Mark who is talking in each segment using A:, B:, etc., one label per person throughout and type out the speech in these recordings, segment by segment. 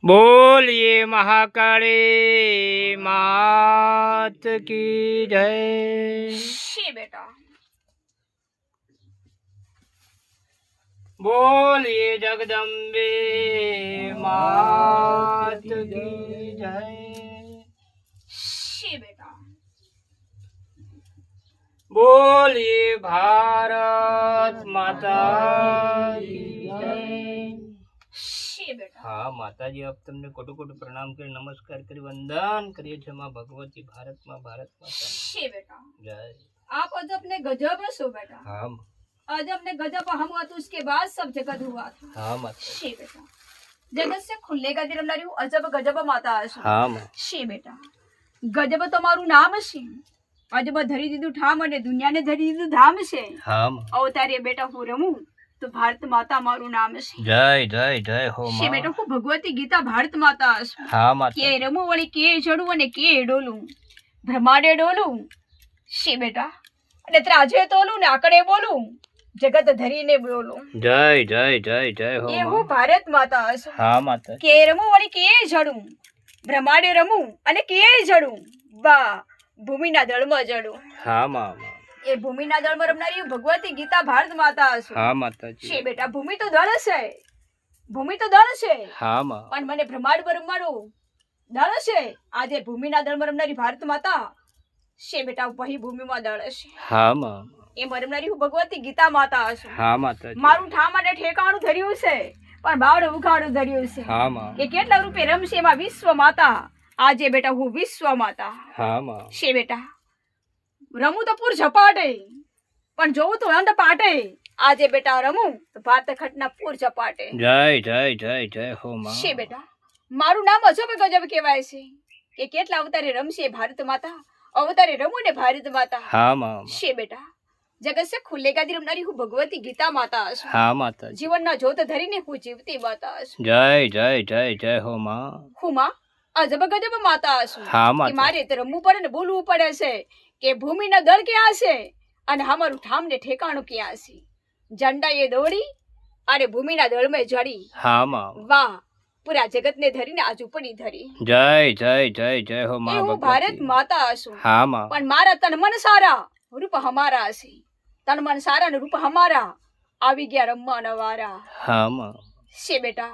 A: बोलिए महाकाली मात की जय।
B: शी बेटा
A: बोलिए जगदम्बे मात की जय।
B: शी बेटा
A: बोलिए भारत माता की जय।
B: शी बेटा
A: हाँ माताजी, अब तुमने कोटो कोटो प्रणाम कर नमस्कार कर वंदन करिए छे माँ भगवती भारत माता
B: शी बेटा
A: जय।
B: आप अजब ने गजब सो बेटा।
A: हाँ
B: अजब ने गजब हम हुआ तो उसके बाद सब जगत हुआ था।
A: हाँ माता।
B: शी बेटा जगत से खुलेगा दिरमदारी अजब गजब माता हशो।
A: हाँ माँ।
B: शी बेटा ગજબ તમારું નામ છે, અજબ ધરી દીધું ઠામ અને દુનિયાને ધરી દીધું ધામ છે।
A: हाँ
B: અવતારે બેટા હું રમું તો ભારત માતા મારું નામ છે।
A: जय जय जय हो
B: છે
A: माँ।
B: બેટા હું ભગવતી ગીતા ભારત માતા છું।
A: हाँ माता।
B: કે રમું વળી કે ચડું અને કે ડોલું બ્રહ્માંડે ડોલું છે બેટા અને ત્રાજે તોલું ને આકડે બોલું જગત ધરીને બોલું।
A: जय जय जय जय हो
B: એ
A: माँ।
B: હું ભારત માતા છું।
A: हाँ माता।
B: કે રમું વળી કે જડું બ્રહ્માંડે રમું અને કે જડું બા ભૂમિના દળમાં જડું।
A: हाँ माँ।
B: એ ભૂમિના દળમાં રમનારી ભગવતી ગીતા ભારત માતા છું।
A: हाँ माता जी।
B: છે બેટા ભૂમિ તો દળ છે, ભૂમિ તો દળ છે
A: हाँ माँ।
B: પણ મને બ્રહ્માંડ પર રમવાનું દળ છે। આજે ભૂમિના દળમાં રમનારી ભારત માતા છે બેટા વહી ભૂમિમાં દળ છે।
A: हाँ माँ।
B: એ રમનારી હું ભગવતી ગીતા માતા છું।
A: हाँ माता जी।
B: મારું ઠામ અને ઠેકાણું ધર્યું છે પણ બાવડું ઉખાડું ધર્યું છે।
A: हाँ माँ।
B: કે કેટલા રૂપે રમશે એમાં વિશ્વ માતા। આજે બેટા હું વિશ્વ માતા
A: हाँ माँ।
B: છે બેટા રમું તો પૂર ઝપાટે પણ જોઉં તો અંધ પાટે। આજે બેટા રમું તો ભારત ખટના પૂર ઝપાટે
A: जय जय जय जय हो माँ।
B: છે બેટા મારું નામ અજબ ગજબ કહેવાય છે કે કેટલા અવતારે રમશે ભારત માતા। અવતારે રમું ને ભારત માતા
A: हाँ माँ।
B: છે બેટા જગત સે ખુલ્લેગા દી રમનારી હું ભગવતી ગીતા માતા છું।
A: हाँ माता जी।
B: જીવનના જોત ધરીને હું જીવતી માતા છું।
A: जय जय जय जय हो माँ।
B: હું માં અજબ ગજબ માતા છું
A: हाँ
B: કે
A: माता।
B: મારે તો રમવું પડે ને બોલવું પડે છે કે ભૂમિના દળ ક્યાં છે અને અમારું ઠામ ને ઠેકાણું ક્યાં છે। ઝંડા એ દોડી અને ભૂમિના દળમાં જડી
A: हाँ माँ।
B: વાહ પૂરા જગતને ધરીને આજ ઉપડી ધરી।
A: जय जय जय जय हो माँ
B: એ હું
A: भगवती।
B: ભારત માતા છું
A: हाँ माँ।
B: પણ મારા તન મન સારા રૂપ હમારા છે। તન મન સારા ને રૂપ હમારા આવી ગયા રમવા નવારા
A: हाँ माँ।
B: છે બેટા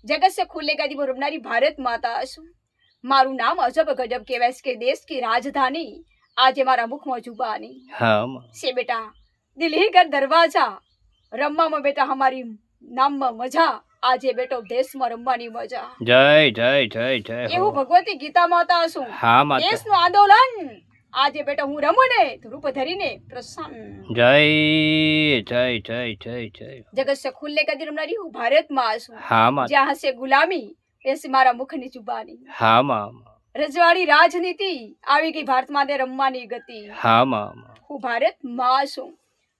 B: જગત સે ખુલ્લેગા દી રમનારી ભારત માતા છું। મારું નામ અજબ ગજબ કહેવાય છે કે દેશ की राजधानी આજે મારા મુખમાં જુબાની
A: हाँ माँ।
B: છે બેટા દિલ ही घर दरवाजा રમવામાં બેટા हमारी નામમાં મજા। આજે બેટો દેશમાં રમવાની મજા।
A: जय जय जय जय
B: એ હું
A: हो।
B: ભગવતી ગીતા માતા છું।
A: हाँ माता।
B: દેશનું આંદોલન આજે બેટા હું રમું ને તો રૂપ ધરીને પ્રસન્ન।
A: जय जय जय जय जय।
B: જગત સે ખુલ્લે કદી રમનારી હું ભારતમાં છું।
A: हाँ माता।
B: જ્યાં હશે ગુલામી એસી મારા મુખની જુબાની।
A: हाँ माँ।
B: રજવાડી રાજનીતિ આવી ગઈ ભારતમાં તે રમવાની ગતિ।
A: हाँ माँ।
B: હું ભારતમાં છું।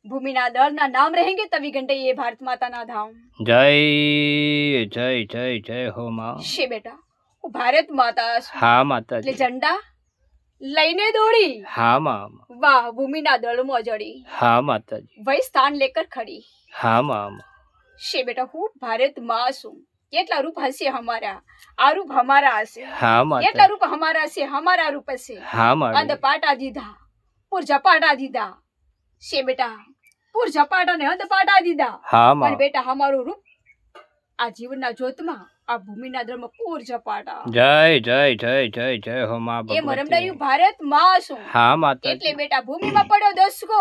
B: ભૂમિના દળના નામ રહેંગે તવી ઘંટે એ ભારત માતાના ધામ।
A: जय जय जय जय हो माँ।
B: છે બેટા હું ભારત માતા છું।
A: हाँ माता
B: એટલે
A: जी।
B: ઝંડા લઈને દોડી
A: हाँ माँ।
B: વાહ ભૂમિના દળમાં જડી
A: हाँ माता जी।
B: વહી સ્થાન લેકર ખડી।
A: हाँ माँ।
B: છે બેટા હું ભારતમાં છું। કેટલા રૂપ હશે હમારા આ રૂપ હમારા હશે।
A: हाँ
B: કેટલા
A: माता।
B: રૂપ હમારા હશે હમારા રૂપ હશે।
A: हाँ माँ।
B: અંધ પાટા દીધા પૂર ઝપાટા દીધા છે બેટા પૂર ઝપાટા ને અંધ પાટા દીધા
A: हाँ माँ।
B: પણ બેટા અમારું રૂપ આ જીવનના જોતમાં આ ભૂમિના દળમાં પૂર ઝપાટા।
A: जय जय जय जय जय हो माँ
B: એ મરમડાયું
A: भगवती।
B: ભારત માં છું।
A: हाँ माता
B: એટલે
A: जी।
B: બેટા ભૂમિમાં પડ્યો દસકો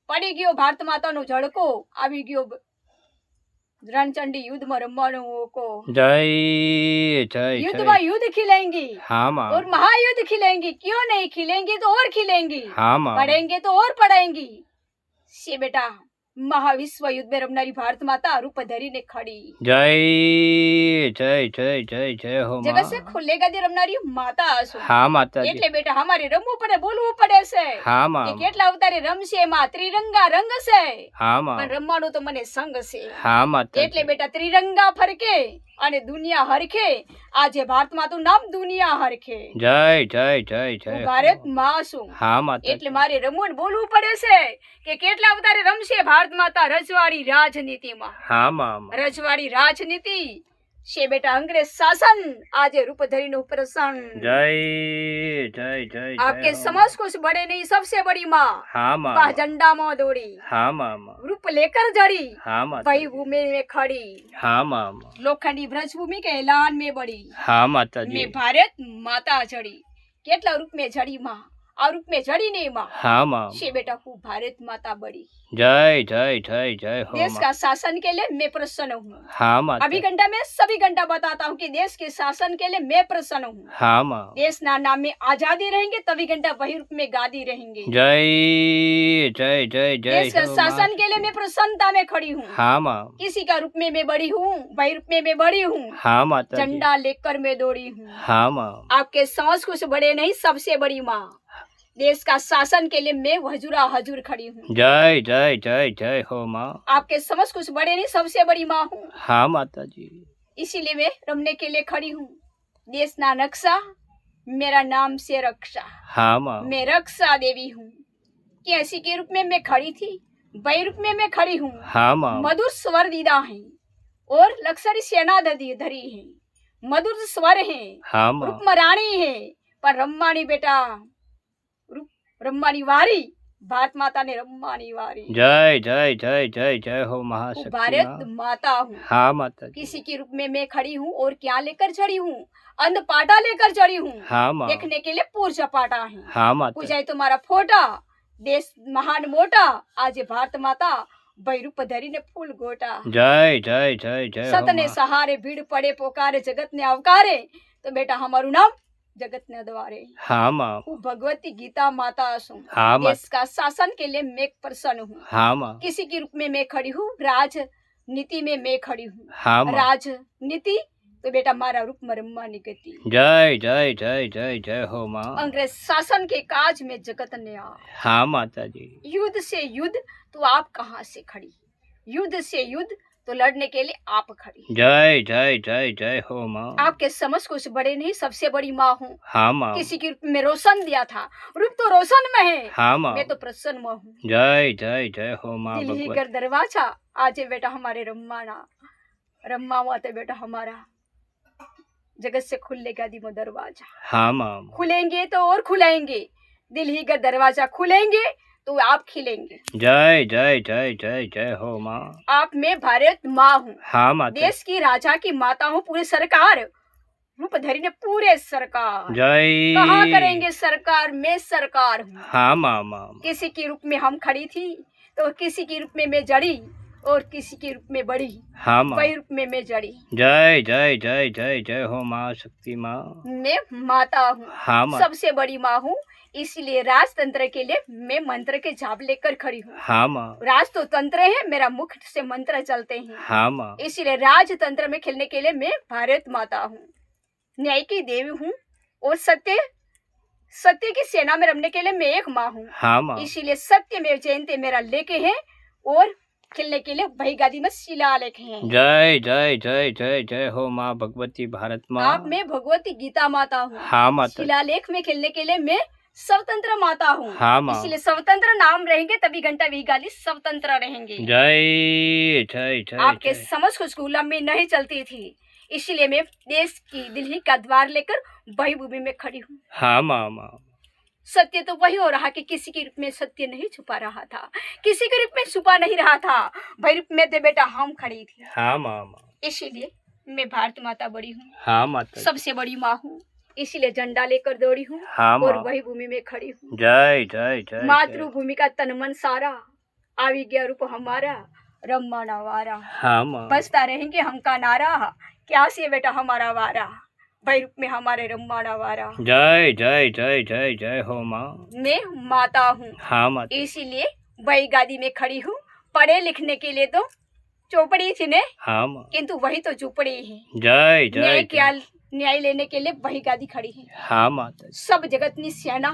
B: પડી ગયો ભારત માતાનો ઝડકો આવી ગયો રણચંડી યુદ્ધમાં રમવાનો મોકો।
A: जय जय
B: युद्धમાં
A: जय।
B: युद्ध खिलेंगी
A: हाँ माँ।
B: और महायुद्ध खिलेंगी। क्यों नहीं खिलेंगी तो और खिलेंगी।
A: हाँ माँ।
B: पढ़ेंगे तो और पढ़ेंगी। से बेटा महाविश्व युद्ध में रमनारी भारत माता रूप धरीने खड़ी।
A: जय जय जय जय जय हो माँ।
B: जगत से खुलेगा दी रमनारी माता છું।
A: हाँ माता
B: એટલે
A: जी।
B: બેટા અમારે રમવું પડે બોલવું પડે છે
A: हाँ माँ।
B: કે કેટલા અવતારે રમશે એમાં ત્રિરંગા રંગ છે
A: हाँ माँ।
B: પણ રમવાનું તો મને સંગ છે।
A: हाँ माता
B: એટલે
A: जी।
B: બેટા ત્રિરંગા ફરકે અને દુનિયા હરખે આજે ભારતમાં તું નામ દુનિયા હરખે।
A: जय जय जय जय
B: હું
A: हो।
B: ભારતમાં છું।
A: हाँ माता
B: એટલે
A: जी।
B: મારે રમવું ને બોલવું પડે છે કે કેટલા અવતારે રમશે ભારત માતા રજવાડી રાજનીતિમાં।
A: हाँ माँ।
B: રજવાડી રાજનીતિ शे बेटा अंग्रेज शासन आज रूप धरी नु प्रसन्न।
A: जय जय जय
B: आपके समाज कुछ बड़े नहीं सबसे बड़ी माँ।
A: हाँ माँ।
B: वह झंडा माँ दौड़ी।
A: हाँ माँ।
B: रूप लेकर जड़ी।
A: हाँ माँ।
B: वही भूमि में खड़ी।
A: हाँ माँ।
B: लोखंडी ब्रज भूमि के ऐलान में बड़ी।
A: हाँ माता जी।
B: मैं भारत माता जड़ी। केटला रूप में जड़ी माँ और रूप में जड़ी नहीं माँ।
A: हाँ माँ।
B: शे बेटा हूँ भारत माता बड़ी।
A: जय जय जय जय हो
B: देश का शासन के लिए मैं प्रसन्न हूँ।
A: हाँ माता।
B: अभी घंटा में सभी घंटा बताता हूँ कि देश के शासन के लिए मैं प्रसन्न हूँ।
A: हाँ माँ।
B: देश ना नाम में आजादी रहेंगे तभी घंटा वही रूप में गादी रहेंगे।
A: जय जय जय जय
B: देश का शासन के लिए मैं प्रसन्नता में खड़ी हूँ।
A: हाँ माँ।
B: किसी का रूप में मैं बड़ी हूँ वही रूप में मैं बड़ी हूँ।
A: हाँ माता।
B: झंडा लेकर मैं दौड़ी हूँ।
A: हाँ माँ।
B: आपके समझ कुछ बड़े नहीं सबसे बड़ी माँ। देश का शासन के लिए मैं हजूरा हजूर खड़ी हूँ।
A: जय जय जय जय हो माँ।
B: आपके समझ कुछ बड़े नहीं सबसे बड़ी माँ हूँ।
A: हाँ माता जी।
B: इसीलिए मैं रमने के लिए खड़ी हूँ। देश ना नक्शा मेरा नाम से रक्षा।
A: हाँ माँ।
B: मैं रक्षा देवी हूँ। कैसी के रूप में मैं खड़ी थी वही रूप में मैं खड़ी हूँ।
A: हाँ माँ।
B: मधुर स्वर दीदा है और लक्सरी सेना धरी है। मधुर स्वर है।
A: हाँ माँ।
B: रूप मरानी है पर रम्मानी बेटा रूप रम्मानी वारी। भारत माता ने रम्मानी वारी।
A: जय जय जय जय जय हो महाशक्ति
B: भारत माता हूँ।
A: हाँ माता जी।
B: किसी के रूप में मैं खड़ी हूँ और क्या लेकर चढ़ी हूँ अंध पाटा लेकर चढ़ी हूँ।
A: हाँ माँ।
B: देखने के लिए पूजा पाटा है।
A: हाँ माता।
B: पूजा तुम्हारा फोटा देश महान मोटा आज भारत माता बैरूप धरी ने फूल गोटा।
A: जय जय जय जय
B: सत ने सहारे भीड़ पड़े पोकारे जगत ने अवकारे तो बेटा हमारू नाम जगत ने द्वारे।
A: हाँ माँ।
B: भगवती गीता माता सु।
A: हाँ माँ।
B: देश का शासन के लिए मैं प्रसन्न हूँ।
A: हाँ माँ।
B: किसी के रूप में मैं खड़ी हूँ राजनीति में मैं खड़ी हूँ।
A: हाँ माँ।
B: राजनीति तो बेटा मारा रूप मरम्मा निगति।
A: जय जय जय जय जय हो माँ।
B: अंग्रेज शासन के काज में जगत ने आ।
A: हाँ माता जी।
B: युद्ध से युद्ध तो आप कहाँ से खड़ी। युद्ध से युद्ध तो लड़ने के लिए आप खड़ी।
A: जय जय जय जय हो माँ।
B: आपके समझ कुछ बड़े नहीं सबसे बड़ी माँ हूँ।
A: हाँ माँ।
B: किसी के रूप में रोशन दिया था रूप तो रोशन में है।
A: हाँ माँ।
B: मैं तो प्रसन्न माँ हूँ।
A: जय जय जय हो माँ।
B: दिल ही कर दरवाजा आज बेटा हमारे रम्मा माते बेटा हमारा जगत से खुलेगा दिमो दरवाजा।
A: हाँ माँ।
B: खुलेंगे तो और खुलेंगे दिल ही का दरवाजा खुलेंगे तो आप खिलेंगे।
A: जय जय जय जय जय हो माँ।
B: आप मैं भारत माँ हूँ।
A: हाँ माँ।
B: देश की राजा की माता हूँ पूरे सरकार रूप धरी ने पूरे सरकार।
A: जय।
B: कहाँ करेंगे सरकार मैं सरकार हूँ।
A: हाँ माँ माँ।
B: किसी के रूप में हम खड़ी थी तो किसी के रूप में मैं जड़ी और किसी के रूप में बड़ी।
A: हाँ माँ।
B: वही रूप में मैं जड़ी।
A: जय जय जय जय जय हो माँ शक्ति माँ।
B: मैं माता हूँ।
A: हाँ माँ।
B: सबसे बड़ी माँ हूँ इसलिए राजतंत्र के लिए मैं मंत्र के जाप लेकर खड़ी हूँ।
A: हाँ माँ।
B: राज तो तंत्र है मेरा मुख से मंत्र चलते हैं।
A: हाँ माँ।
B: इसलिए राजतंत्र में खेलने के लिए मैं भारत माता हूँ। न्याय की देवी हूँ और सत्य की सेना में रमने के लिए मैं एक माँ हूँ।
A: हाँ माँ।
B: इसीलिए सत्य में जयंती मेरा लेके है और खेलने के लिए वही गादी में शिलालेख हैं।
A: जय जय जय जय जय हो माँ भगवती भारत माँ।
B: आप मैं भगवती गीता माता हूँ।
A: हाँ माता।
B: शिलालेख में खेलने के लिए मैं स्वतंत्र माता हूँ।
A: हाँ माँ।
B: इसलिए स्वतंत्र नाम रहेंगे तभी घंटा भी गाली स्वतंत्र रहेंगे।
A: जय जय जय।
B: आपके समझ कुछ गुलामी नहीं चलती थी इसलिए मैं देश की दिल्ली का द्वार लेकर वही भूमि में खड़ी हूँ।
A: हाँ माँ माँ।
B: सत्य तो वही हो रहा कि किसी के रूप में सत्य नहीं छुपा रहा था किसी के रूप में छुपा नहीं रहा था वही रूप में तो बेटा हम खड़ी थी।
A: हाँ माँ माँ।
B: इसीलिए मैं भारत माता बड़ी हूँ।
A: हाँ माता।
B: सबसे बड़ी माँ हूँ इसीलिए झंडा लेकर दौड़ी हूँ।
A: हाँ
B: और
A: माँ।
B: वही भूमि में खड़ी हूँ।
A: जय जय जय।
B: मातृभूमि का तन मन सारा आवी गया रूप हमारा रम्मा नवारा।
A: हाँ माँ।
B: बसता रहेंगे हम का नारा क्या से बेटा हमारा वारा वही रूप में हमारे रम्मा नवारा।
A: जय जय जय जय जय हो माँ।
B: मैं माता हूँ।
A: हाँ माता।
B: इसीलिए वही गादी में खड़ी हूँ। पढ़े लिखने के लिए तो चौपड़ी थी ने
A: हाँ माँ।
B: किंतु वही तो चौपड़ी है।
A: जय जय।
B: न्याय लेने के लिए वही गादी खड़ी है।
A: हाँ माता।
B: सब जगत नि सेना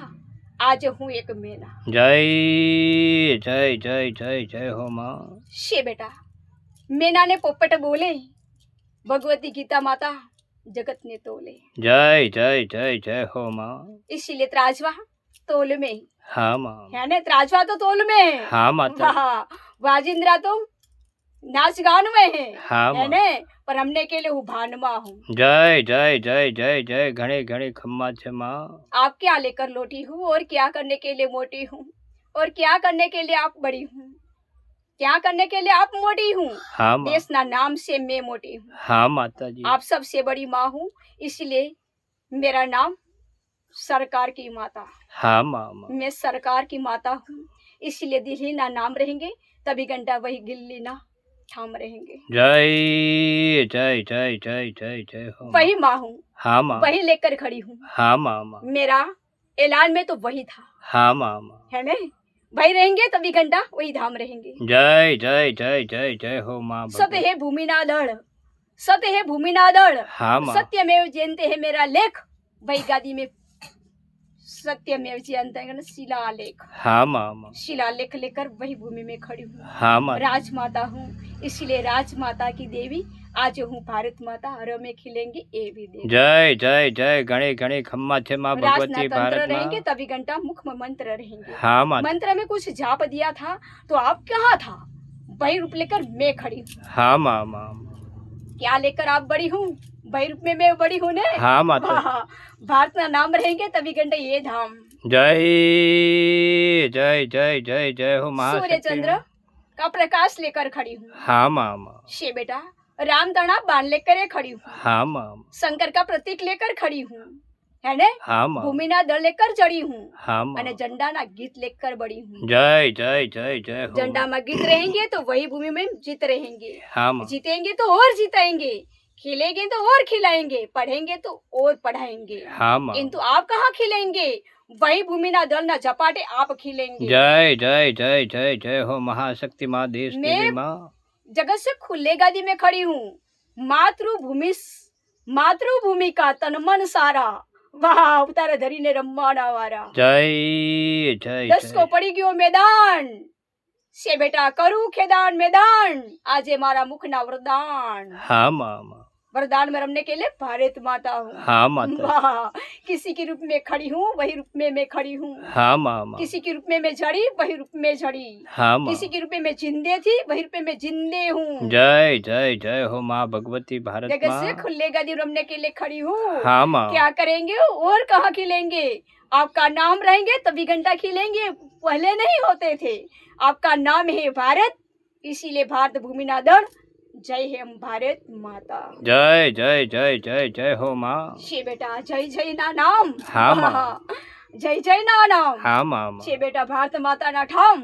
B: आज हूँ एक मेना।
A: जय जय जय जय जय हो माँ।
B: शे बेटा मेना ने पोपट बोले भगवती गीता माता जगत ने तोले।
A: जय जय जय जय हो माँ।
B: इसीलिए त्राजवा तोल में
A: हाँ माँ।
B: है ना त्राजवा तो तोल में है।
A: हाँ माता।
B: वाह वाजिंद्रा तो नाच गान में है।
A: हाँ
B: है
A: माँ।
B: ना पर हमने के लिए हूँ भानमा हूँ।
A: जय जय जय जय जय घणे घणे खम्मा छे माँ।
B: आप क्या लेकर लौटी हूँ और क्या करने के लिए मोटी हूँ और क्या करने के लिए आप बड़ी हूँ, क्या करने के लिए आप मोटी हूँ।
A: हाँ माँ।
B: देश ना नाम से मैं मोटी हूँ।
A: हाँ माता जी।
B: आप सबसे बड़ी माँ हूँ, इसलिए मेरा नाम सरकार की माता।
A: हाँ माँ।
B: मैं सरकार की माता हूँ, इसलिए दिल्ली ना नाम रहेंगे, तभी घंटा वही गिल्ली ना थाम रहेंगे।
A: जय जय जय जय जय जय हो।
B: वही माँ हूँ।
A: हाँ माँ।
B: वही लेकर खड़ी हूँ।
A: हाँ माँ।
B: मेरा ऐलान में तो वही था।
A: हाँ माँ।
B: है ना, वही रहेंगे तभी घंटा वही धाम रहेंगे।
A: जय जय जय जय जय हो माँ।
B: सत्य है भूमि ना दड़, सत्य है भूमि ना दड़।
A: हाँ माँ।
B: सत्यमेव जयते है मेरा लेख, वही गादी में सत्यमेव जयते है शिलालेख।
A: हाँ माँ।
B: शिलालेख लेकर वही भूमि में खड़ी हूँ।
A: हाँ माँ।
B: राजमाता हूँ, इसलिए राजमाता की देवी आज हूँ भारत माता। हरों में खिलेंगी ये भी देवी।
A: जय जय जय घणे घणे खम्मा छे माँ भगवती भारत
B: रहेंगे
A: माँ।
B: तभी घंटा मुख में मंत्र रहेंगे।
A: हाँ माँ।
B: मंत्र में कुछ जाप दिया था तो आप कहाँ था, वही रूप लेकर मैं खड़ी हूँ।
A: हाँ माँ।
B: क्या लेकर आप बड़ी हूँ, वही रूप में मैं बड़ी हूँ ने।
A: हाँ माता।
B: भारत का नाम रहेंगे तभी घंटे ये धाम।
A: जय जय जय जय जय हो महाशक्ति।
B: सूर्य चंद्र का प्रकाश लेकर खड़ी हूँ।
A: हाँ माँ।
B: शे बेटा राम तणा बाण लेकर खड़ी हूँ।
A: हाँ माँ।
B: शंकर का प्रतीक लेकर खड़ी हूँ, है ने।
A: हाँ माँ।
B: भूमि ना दल लेकर चढ़ी हूँ।
A: हाँ माँ।
B: अने झंडा ना गीत लेकर बड़ी हूँ।
A: जय जय जय जय हो।
B: झंडा में गीत रहेंगे तो वही भूमि में जीत रहेंगे।
A: हाँ माँ।
B: जीतेंगे तो और जीतेंगे, खिलेंगे तो और खिलाएंगे, पढ़ेंगे तो और पढ़ाएंगे।
A: हाँ माँ।
B: किंतु आप कहाँ खिलेंगे, वही भूमि ना दल ना झपाटे आप खिलेंगे।
A: जय जय जय जय जय हो महाशक्ति माँ देश देवी माँ।
B: जगत से खुले गादी में खड़ी हूँ। मातृभूमि का तन मन सारा, वाह अवतार धरी ने रमवाना वारा।
A: जय जय
B: 10 को पड़ी गयो मैदान, से बेटा करू खेदान मैदान, आजे मारा मुख ना वरदान।
A: हाँ माँ।
B: वरदान में रमने के लिए भारत माता हूँ।
A: हाँ माता।
B: वाह किसी के रूप में खड़ी हूँ, वही रूप में मैं खड़ी हूँ।
A: हाँ माँ।
B: किसी के रूप में मैं झड़ी, वही रूप में झड़ी।
A: हाँ माँ।
B: किसी के रूप में मैं जिंदे थी, वही रूप में मैं जिंदे हूँ।
A: जय जय जय हो माँ भगवती भारत
B: जगत
A: माँ।
B: से खुले गदी रमने के लिए खड़ी हूँ।
A: हाँ माँ।
B: क्या करेंगे और कहाँ खिलेंगे, आपका नाम रहेंगे तभी घंटा खिलेंगे, पहले नहीं होते थे। आपका नाम है भारत, इसीलिए भारत भूमि ना दड़। जय हे हम भारत माता।
A: जय जय जय जय जय हो माँ।
B: शे बेटा जय जय ना नाम।
A: हाँ माँ।
B: जय जय ना नाम।
A: हाँ माँ।
B: शे बेटा भारत माता ना ठाम,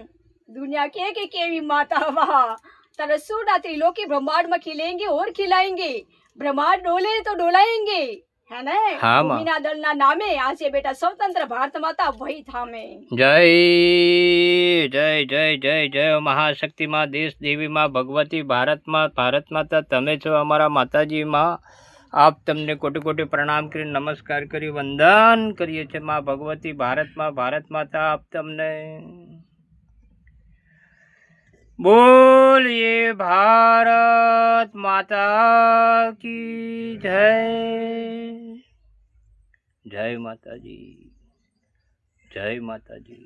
B: दुनिया के केवी माता। वाह तरसु ना त्रिलोकी ब्रह्मांड में खिलेंगे और खिलाएंगे, ब्रह्मांड डोले तो डोलाएंगे, है ना।
A: हाँ माँ।
B: भूमिना दल ना नामे, आज से बेटा स्वतंत्र भारत माता वही थामे।
A: जय जय जय जय जय हो महाशक्ति माँ देश देवी माँ भगवती भारत माता તમે છો અમારા માતાજી માં। આપ તમને કોટી કોટી પ્રણામ કરી નમસ્કાર કરી વંદન કરીએ છીએ માં ભગવતી ભારત માતા આપ તમને બોલીએ ભારત માતા की जय। जय माताजी, जय माताजी।